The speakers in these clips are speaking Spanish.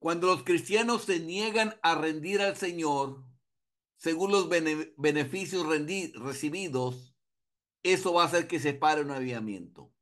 Cuando los cristianos se niegan a rendir al Señor, según los beneficios recibidos, eso va a hacer que se pare un avivamiento.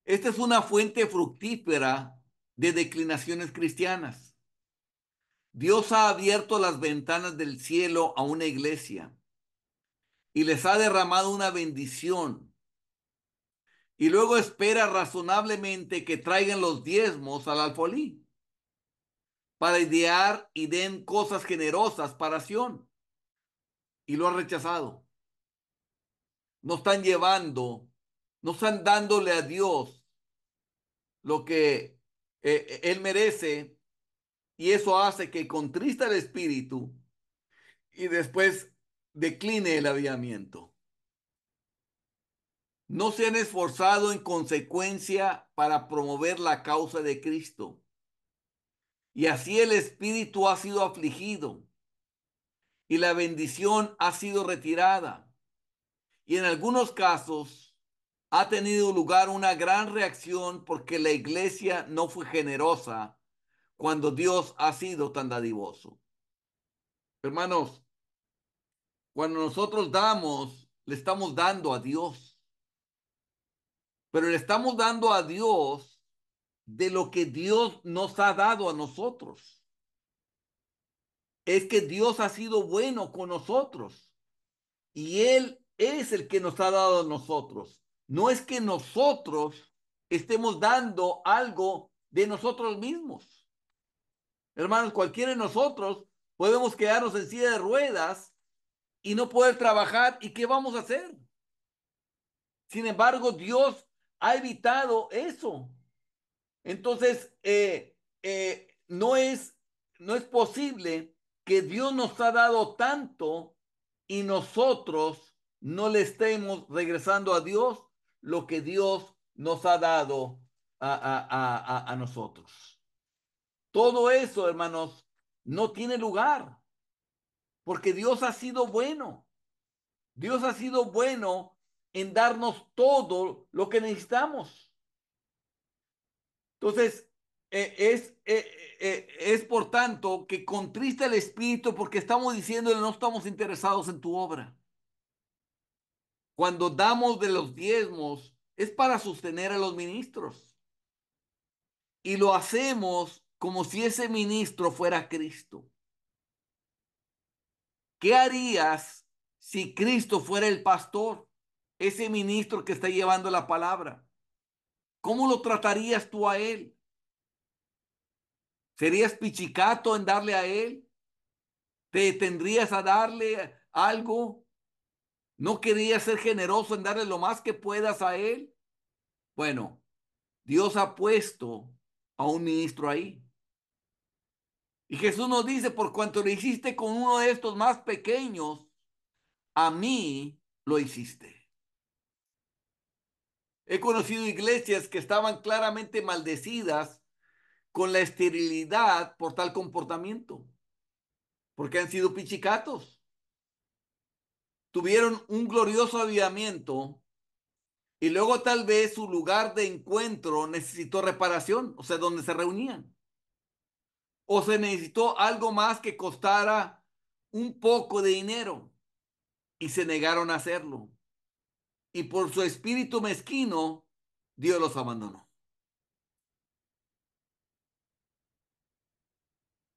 Esta es una fuente fructífera de declinaciones cristianas. Dios ha abierto las ventanas del cielo a una iglesia y les ha derramado una bendición. Y luego espera razonablemente que traigan los diezmos al alfolí para idear y den cosas generosas para Sión. Y lo ha rechazado. No están llevando, no están dándole a Dios lo que Él merece, y eso hace que contrista el espíritu y después decline el avivamiento. No se han esforzado en consecuencia para promover la causa de Cristo. Y así el espíritu ha sido afligido y la bendición ha sido retirada. Y en algunos casos ha tenido lugar una gran reacción porque la iglesia no fue generosa cuando Dios ha sido tan dadivoso. Hermanos, cuando nosotros damos, le estamos dando a Dios, pero le estamos dando a Dios de lo que Dios nos ha dado a nosotros. Es que Dios ha sido bueno con nosotros y Él es el que nos ha dado a nosotros. No es que nosotros estemos dando algo de nosotros mismos. Hermanos, cualquiera de nosotros podemos quedarnos en silla de ruedas y no poder trabajar. ¿Y qué vamos a hacer? Sin embargo, Dios ha evitado eso. Entonces, no es posible que Dios nos ha dado tanto y nosotros no le estemos regresando a Dios lo que Dios nos ha dado a nosotros. Todo eso, hermanos, no tiene lugar, porque Dios ha sido bueno. Dios ha sido bueno en darnos todo lo que necesitamos. Entonces, es por tanto que contrista el espíritu porque estamos diciéndole no estamos interesados en tu obra. Cuando damos de los diezmos es para sostener a los ministros y lo hacemos como si ese ministro fuera Cristo. ¿Qué harías si Cristo fuera el pastor, ese ministro que está llevando la palabra? ¿Cómo lo tratarías tú a él? ¿Serías pichicato en darle a él? ¿Te tendrías a darle algo? ¿No querías ser generoso en darle lo más que puedas a él? Bueno, Dios ha puesto a un ministro ahí. Y Jesús nos dice, por cuanto lo hiciste con uno de estos más pequeños, a mí lo hiciste. He conocido iglesias que estaban claramente maldecidas con la esterilidad por tal comportamiento, porque han sido pichicatos. Tuvieron un glorioso avivamiento y luego tal vez su lugar de encuentro necesitó reparación, o sea, donde se reunían. O se necesitó algo más que costara un poco de dinero y se negaron a hacerlo. Y por su espíritu mezquino, Dios los abandonó.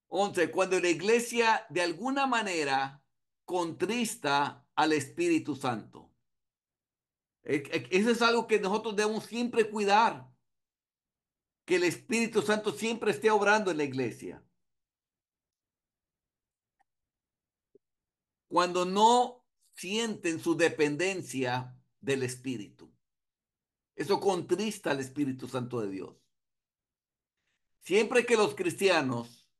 11. Cuando la iglesia de alguna manera contrista al Espíritu Santo. Eso es algo que nosotros debemos siempre cuidar, que el Espíritu Santo siempre esté obrando en la iglesia. Cuando no sienten su dependencia del Espíritu. Eso contrista al Espíritu Santo de Dios. Siempre que los cristianos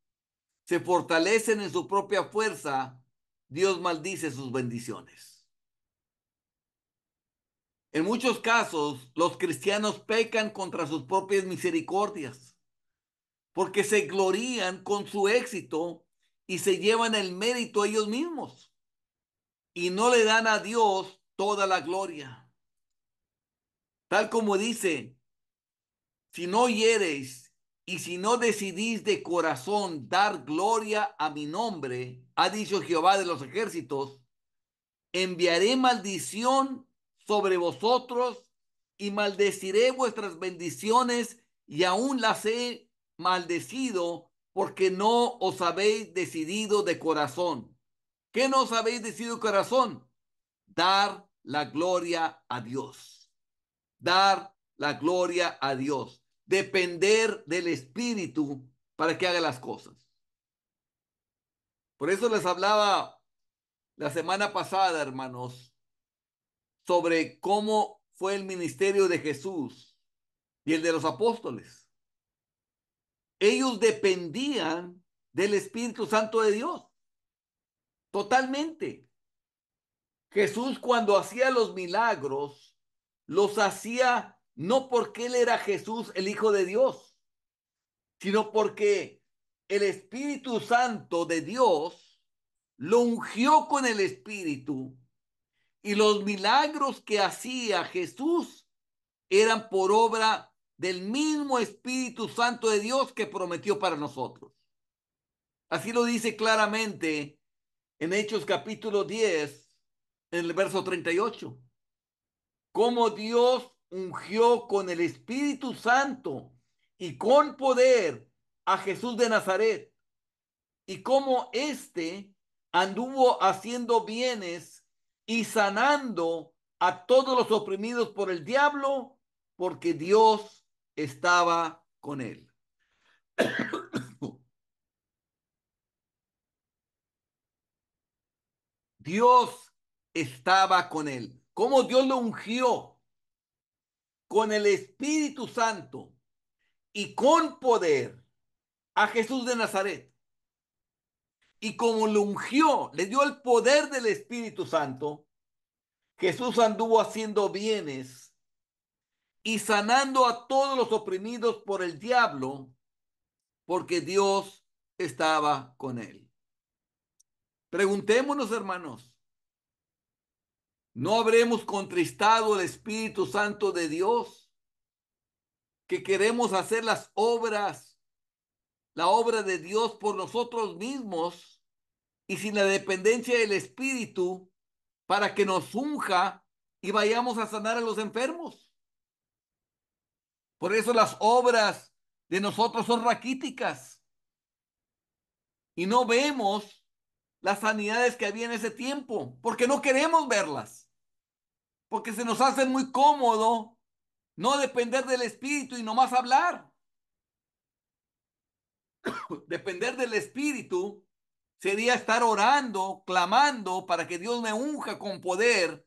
se fortalecen en su propia fuerza, Dios maldice sus bendiciones. En muchos casos, los cristianos pecan contra sus propias misericordias, porque se glorían con su éxito y se llevan el mérito ellos mismos y no le dan a Dios toda la gloria. Tal como dice, si no hieres Y si no decidís de corazón dar gloria a mi nombre, ha dicho Jehová de los ejércitos, enviaré maldición sobre vosotros y maldeciré vuestras bendiciones y aún las he maldecido porque no os habéis decidido de corazón. ¿Qué no os habéis decidido de corazón? Dar la gloria a Dios. Dar la gloria a Dios. Depender del Espíritu para que haga las cosas. Por eso les hablaba la semana pasada, hermanos, sobre cómo fue el ministerio de Jesús y el de los apóstoles. Ellos dependían del Espíritu Santo de Dios, totalmente. Jesús cuando hacía los milagros, los hacía no porque Él era Jesús, el Hijo de Dios, sino porque el Espíritu Santo de Dios lo ungió con el Espíritu y los milagros que hacía Jesús eran por obra del mismo Espíritu Santo de Dios que prometió para nosotros. Así lo dice claramente en Hechos capítulo 10, en el verso 38. Cómo Dios ungió con el Espíritu Santo y con poder a Jesús de Nazaret, y cómo éste anduvo haciendo bienes y sanando a todos los oprimidos por el diablo, porque Dios estaba con él. Dios estaba con él. Cómo Dios lo ungió con el Espíritu Santo y con poder a Jesús de Nazaret. Y como lo ungió, le dio el poder del Espíritu Santo, Jesús anduvo haciendo bienes y sanando a todos los oprimidos por el diablo, porque Dios estaba con él. Preguntémonos, hermanos, ¿no habremos contristado el Espíritu Santo de Dios? Que queremos hacer las obras, la obra de Dios por nosotros mismos y sin la dependencia del Espíritu para que nos unja y vayamos a sanar a los enfermos. Por eso las obras de nosotros son raquíticas y no vemos las sanidades que había en ese tiempo, porque no queremos verlas, porque se nos hace muy cómodo no depender del Espíritu y nomás hablar. Depender del Espíritu sería estar orando, clamando para que Dios me unja con poder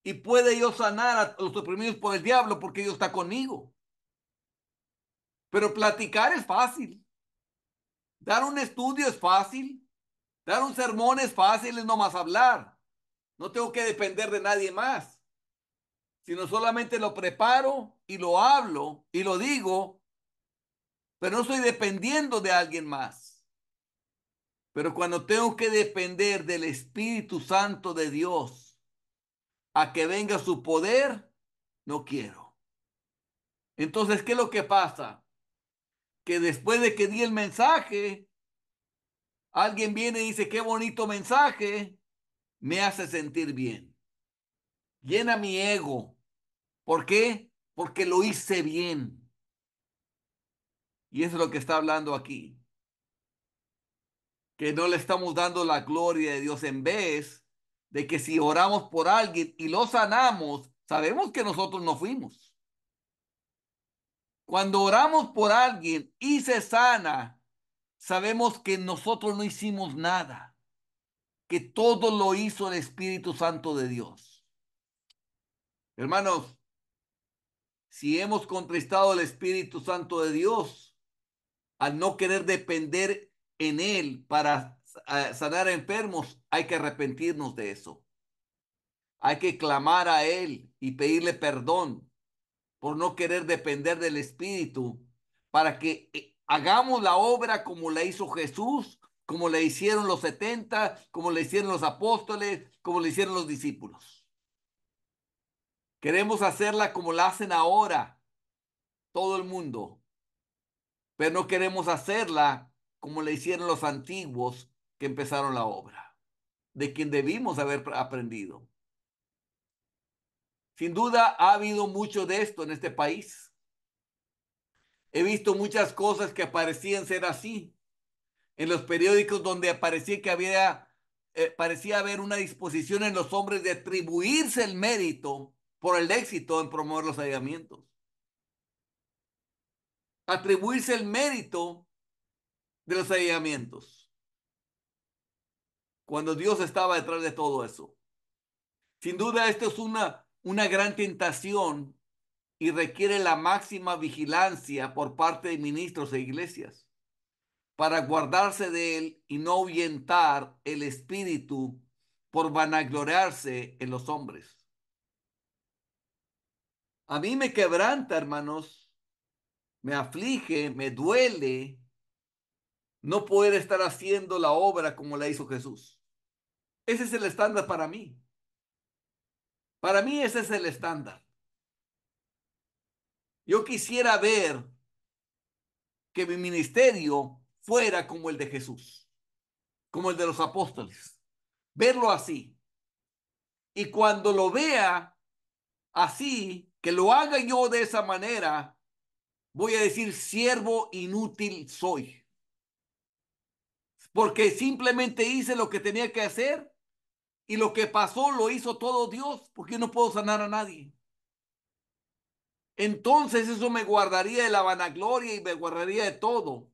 y pueda yo sanar a los oprimidos por el diablo porque Dios está conmigo. Pero platicar es fácil, dar un estudio es fácil, dar un sermón es fácil, es nomás hablar. No tengo que depender de nadie más, sino solamente lo preparo y lo hablo y lo digo, pero no estoy dependiendo de alguien más. Pero cuando tengo que depender del Espíritu Santo de Dios a que venga su poder, no quiero. Entonces, ¿qué es lo que pasa? Que después de que di el mensaje, alguien viene y dice, qué bonito mensaje, me hace sentir bien. Llena mi ego. ¿Por qué? Porque lo hice bien. Y eso es lo que está hablando aquí. Que no le estamos dando la gloria de Dios en vez de que si oramos por alguien y lo sanamos, sabemos que nosotros no fuimos. Cuando oramos por alguien y se sana, sabemos que nosotros no hicimos nada, que todo lo hizo el Espíritu Santo de Dios. Hermanos, si hemos contristado al Espíritu Santo de Dios, al no querer depender en Él para sanar a enfermos, hay que arrepentirnos de eso. Hay que clamar a Él y pedirle perdón por no querer depender del Espíritu para que hagamos la obra como la hizo Jesús, como la hicieron los 70, como la hicieron los apóstoles, como la hicieron los discípulos. Queremos hacerla como la hacen ahora todo el mundo. pero no queremos hacerla como le hicieron los antiguos que empezaron la obra, de quien debimos haber aprendido. Sin duda ha habido mucho de esto en este país. He visto muchas cosas que parecían ser así en los periódicos donde parecía que parecía haber una disposición en los hombres de atribuirse el mérito por el éxito en promover los avivamientos. Atribuirse el mérito de los avivamientos, cuando Dios estaba detrás de todo eso. Sin duda, esto es una gran tentación y requiere la máxima vigilancia por parte de ministros e iglesias para guardarse de él y no ahuyentar el espíritu por vanagloriarse en los hombres. A mí me quebranta, hermanos, me aflige, me duele no poder estar haciendo la obra como la hizo Jesús. Ese es el estándar para mí. Para mí ese es el estándar. Yo quisiera ver que mi ministerio fuera como el de Jesús, como el de los apóstoles. Verlo así. Y cuando lo vea así, que lo haga yo de esa manera, voy a decir, siervo inútil soy. Porque simplemente hice lo que tenía que hacer y lo que pasó lo hizo todo Dios, porque yo no puedo sanar a nadie. Entonces eso me guardaría de la vanagloria y me guardaría de todo.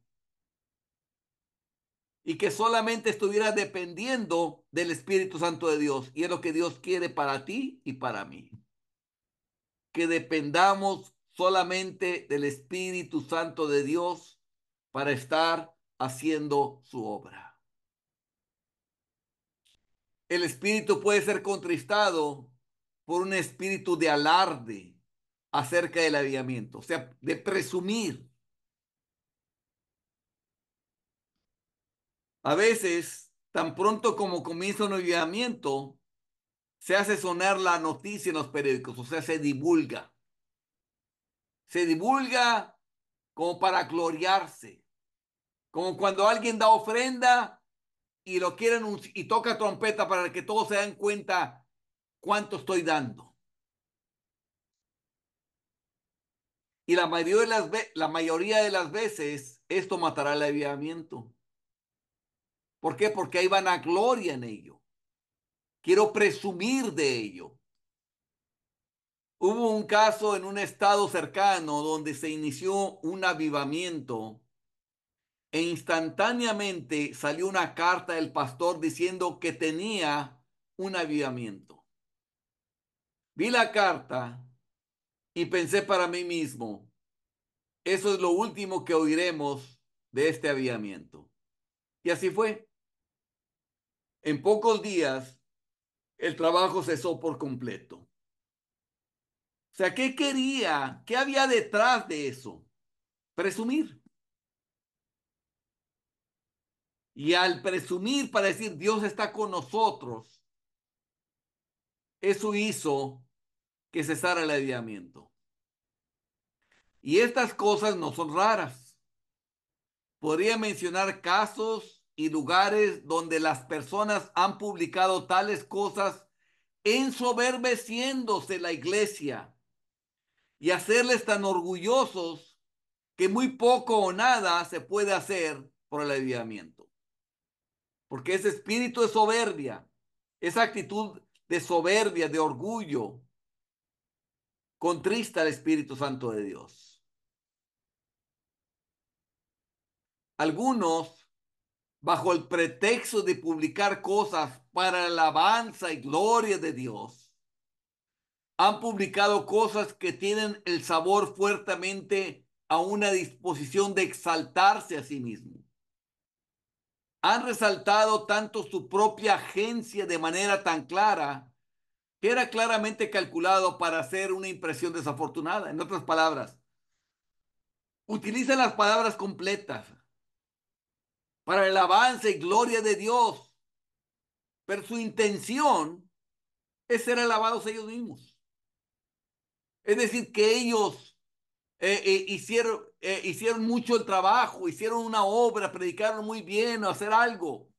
Y que solamente estuviera dependiendo del Espíritu Santo de Dios. Y es lo que Dios quiere para ti y para mí. Que dependamos solamente del Espíritu Santo de Dios para estar haciendo su obra. El espíritu puede ser contristado por un espíritu de alarde acerca del avivamiento, o sea, de presumir. A veces, tan pronto como comienza un avivamiento, se hace sonar la noticia en los periódicos, o sea, se divulga. Se divulga como para gloriarse, como cuando alguien da ofrenda y lo quieren y toca trompeta para que todos se den cuenta cuánto estoy dando. Y la mayoría de las veces esto matará el avivamiento. ¿Por qué? Porque hay vanagloria en ello. Quiero presumir de ello. Hubo un caso en un estado cercano donde se inició un avivamiento e instantáneamente salió una carta del pastor diciendo que tenía un avivamiento. Vi la carta y pensé para mí mismo, eso es lo último que oiremos de este avivamiento. Y así fue. En pocos días el trabajo cesó por completo. O sea, ¿qué quería? ¿Qué había detrás de eso? Presumir. Y al presumir para decir Dios está con nosotros, eso hizo que cesara el avivamiento. Y estas cosas no son raras. Podría mencionar casos y lugares donde las personas han publicado tales cosas ensoberbeciéndose la iglesia y hacerles tan orgullosos que muy poco o nada se puede hacer por el avivamiento. Porque ese espíritu de soberbia, esa actitud de soberbia, de orgullo, contrista al Espíritu Santo de Dios. Algunos, bajo el pretexto de publicar cosas para la alabanza y gloria de Dios, han publicado cosas que tienen el sabor fuertemente a una disposición de exaltarse a sí mismo. Han resaltado tanto su propia agencia de manera tan clara que era claramente calculado para hacer una impresión desafortunada. En otras palabras, utilizan las palabras completas para el avance y gloria de Dios, pero su intención es ser alabados ellos mismos. Es decir, que ellos hicieron mucho el trabajo, hicieron una obra, predicaron muy bien o hacer algo,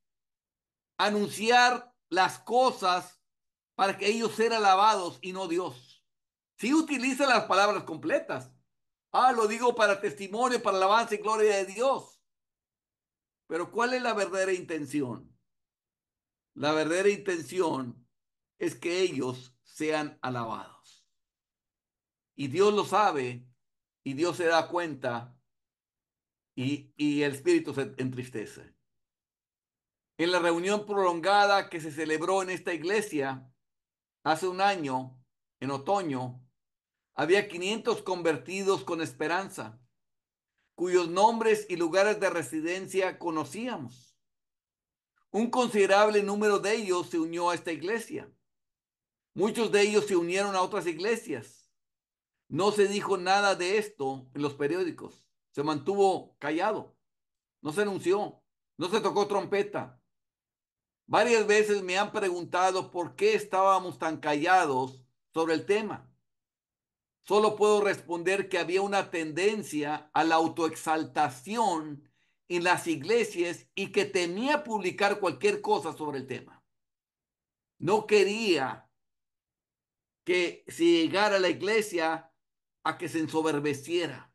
anunciar las cosas para que ellos sean alabados y no Dios. Sí utiliza las palabras completas. Ah, lo digo para testimonio, para alabanza y gloria de Dios. Pero ¿cuál es la verdadera intención? La verdadera intención es que ellos sean alabados. Y Dios lo sabe y Dios se da cuenta y el espíritu se entristece. En la reunión prolongada que se celebró en esta iglesia hace un año, en otoño, había 500 convertidos con esperanza, cuyos nombres y lugares de residencia conocíamos. Un considerable número de ellos se unió a esta iglesia. Muchos de ellos se unieron a otras iglesias. No se dijo nada de esto en los periódicos. Se mantuvo callado. No se anunció. No se tocó trompeta. Varias veces me han preguntado por qué estábamos tan callados sobre el tema. Solo puedo responder que había una tendencia a la autoexaltación en las iglesias y que temía publicar cualquier cosa sobre el tema. No quería que se llegara a la iglesia a que se ensoberbeciera.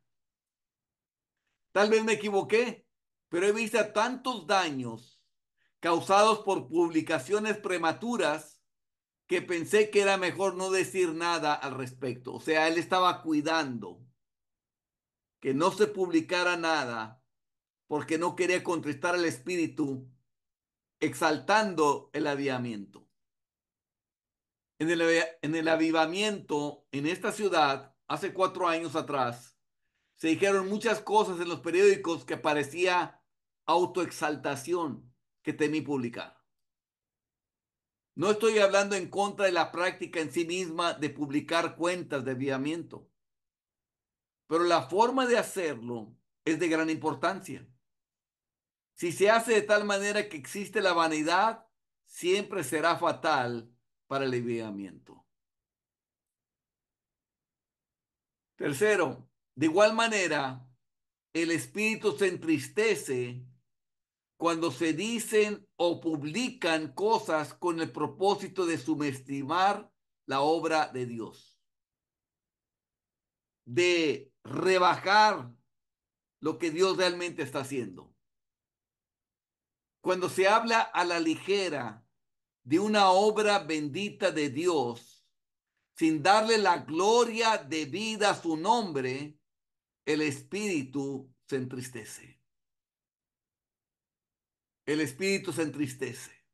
Tal vez me equivoqué, pero he visto tantos daños causados por publicaciones prematuras que pensé que era mejor no decir nada al respecto. O sea, él estaba cuidando que no se publicara nada porque no quería contristar al espíritu, exaltando el avivamiento. En el avivamiento en esta ciudad, hace 4 años atrás, se dijeron muchas cosas en los periódicos que parecía autoexaltación que temí publicar. No estoy hablando en contra de la práctica en sí misma de publicar cuentas de avivamiento, pero la forma de hacerlo es de gran importancia. Si se hace de tal manera que existe la vanidad, siempre será fatal para el avivamiento. Tercero, de igual manera, el espíritu se entristece cuando se dicen o publican cosas con el propósito de subestimar la obra de Dios, de rebajar lo que Dios realmente está haciendo. Cuando se habla a la ligera de una obra bendita de Dios, sin darle la gloria debida a su nombre, el espíritu se entristece. El espíritu se entristece.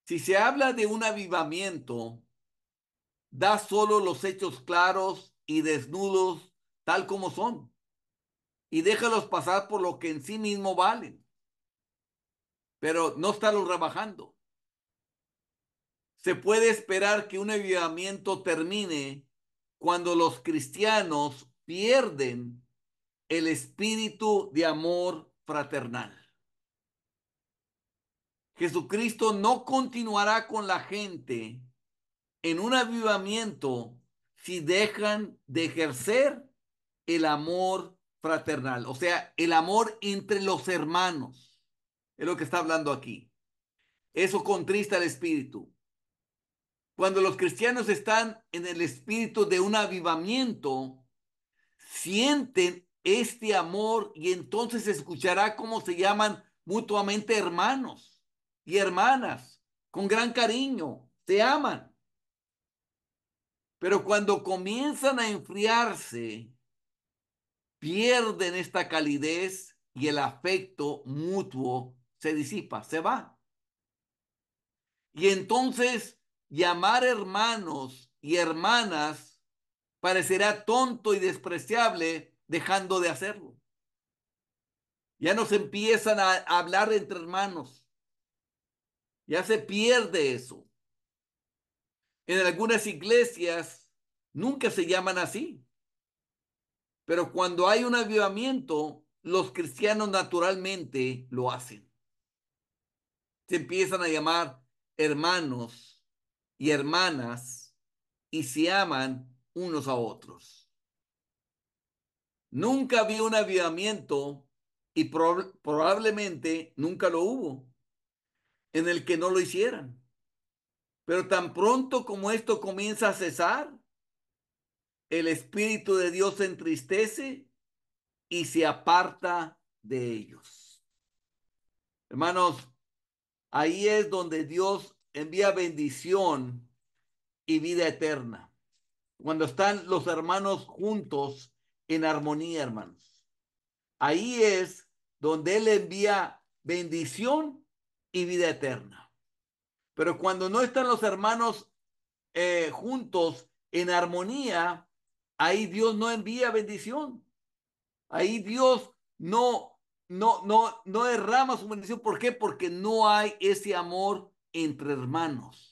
Si se habla de un avivamiento, da solo los hechos claros y desnudos tal como son y déjalos pasar por lo que en sí mismo valen, pero no estarlos rebajando. Se puede esperar que un avivamiento termine cuando los cristianos pierden el espíritu de amor fraternal. Jesucristo no continuará con la gente en un avivamiento si dejan de ejercer el amor fraternal, o sea, el amor entre los hermanos. Es lo que está hablando aquí. Eso contrista al espíritu. Cuando los cristianos están en el espíritu de un avivamiento, sienten este amor y entonces se escuchará cómo se llaman mutuamente hermanos y hermanas, con gran cariño, se aman. Pero cuando comienzan a enfriarse, pierden esta calidez y el afecto mutuo se disipa, se va. Y entonces llamar hermanos y hermanas parecerá tonto y despreciable dejando de hacerlo. Ya no se empiezan a hablar entre hermanos. Ya se pierde eso. En algunas iglesias nunca se llaman así. Pero cuando hay un avivamiento, los cristianos naturalmente lo hacen. Se empiezan a llamar hermanos y hermanas y se aman unos a otros. Nunca había un avivamiento y probablemente nunca lo hubo en el que no lo hicieran. Pero tan pronto como esto comienza a cesar, el Espíritu de Dios se entristece y se aparta de ellos. Hermanos, ahí es donde Dios envía bendición y vida eterna. Cuando están los hermanos juntos en armonía, hermanos. Ahí es donde Él envía bendición y vida eterna. Pero cuando no están los hermanos juntos en armonía, ahí Dios no envía bendición. Ahí Dios no derrama su bendición. ¿Por qué? Porque no hay ese amor entre hermanos.